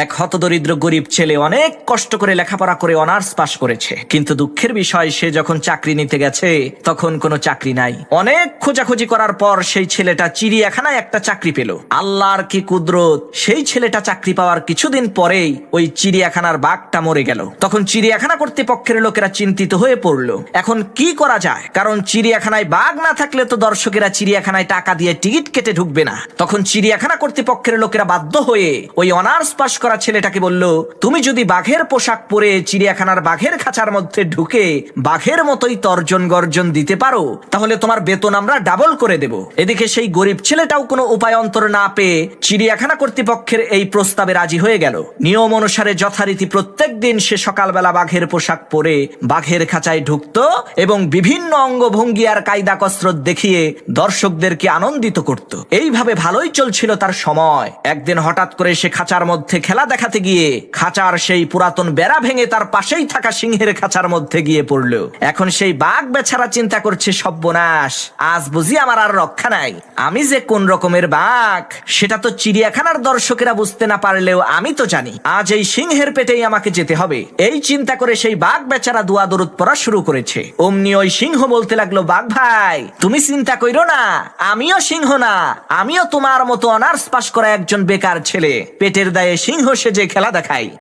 এক হতদরিদ্র গরিব ছেলে অনেক কষ্ট করে লেখাপড়া করে অনার্স পাশ করেছে, কিন্তু দুঃখের বিষয় সে যখন চাকরি নিতে গেছে তখন কোনো চাকরি নাই। অনেক খোঁজাখুঁজি করার পর সেই ছেলেটা চিড়িয়াখানায় একটা চাকরি পেল। আল্লাহর কি কুদরত, সেই ছেলেটা চাকরি পাওয়ার কিছুদিন পরেই ওই চিড়িয়াখানার বাঘটা মরে গেল। তখন চিড়িয়াখানা কর্তৃপক্ষের লোকেরা চিন্তিত হয়ে পড়ল, এখন কি করা যায়, কারণ চিড়িয়াখানায় বাঘ না থাকলে তো দর্শকেরা চিড়িয়াখানায় টাকা দিয়ে টিকিট কেটে ঢুকবে না। তখন চিড়িয়াখানা কর্তৃপক্ষের লোকেরা বাধ্য হয়ে ওই অনার্স পাশ করা ছেলেটাকে বলল, তুমি যদি বাঘের পোশাক পরে চিড়িয়াখানার বাঘের খাঁচার মধ্যে ঢুকে বাঘের মতোই তর্জন গর্জন দিতে পারো, তাহলে তোমার বেতন আমরা ডাবল করে দেব। এদিকে সেই গরিব ছেলেটাও কোনো উপায় অন্তর না পেয়ে চিড়িয়াখানা কর্তৃপক্ষের এই প্রস্তাবে রাজি হয়ে গেল। নিয়ম অনুসারে যথারীতি প্রত্যেক দিন সে সকালবেলা বাঘের পোশাক পরে বাঘের খাঁচায় ঢুকতো এবং বিভিন্ন অঙ্গভঙ্গি আর কায়দা কসরত দেখিয়ে দর্শকদেরকে আনন্দিত করত। এইভাবে ভালোই চলছিল তার সময়। একদিন হঠাৎ করে সে খাঁচার মধ্যে খেলা দেখাতে গিয়ে খাঁচার সেই পুরাতন বেড়া ভেঙে তার পাশেই থাকা সিংহের খাঁচার মধ্যে গিয়ে পড়ল। এখন সেই বাঘ বেচারা চিন্তা করছে, সর্বনাশ, আজ বুঝি আমার আর রক্ষা নাই। আমি যে কোন রকমের বাঘ সেটা তো চিড়িয়াখানার দর্শকেরা বুঝতে না পারলেও আমি তো জানি। আজ এই সিংহের পেটেই আমাকে যেতে হবে। এই চিন্তা করে সেই বাঘ বেচারা দোয়া দরুদ পড়া শুরু করেছে। অমনি ওই সিংহ বলতে লাগলো, বাঘ ভাই, তুমি চিন্তা কইরো না, আমিও সিংহ না, আমিও তোমার মতো অনার্স পাশ করা একজন বেকার ছেলে, পেটের দায়ে সিংহ সেজে খেলা দেখাই।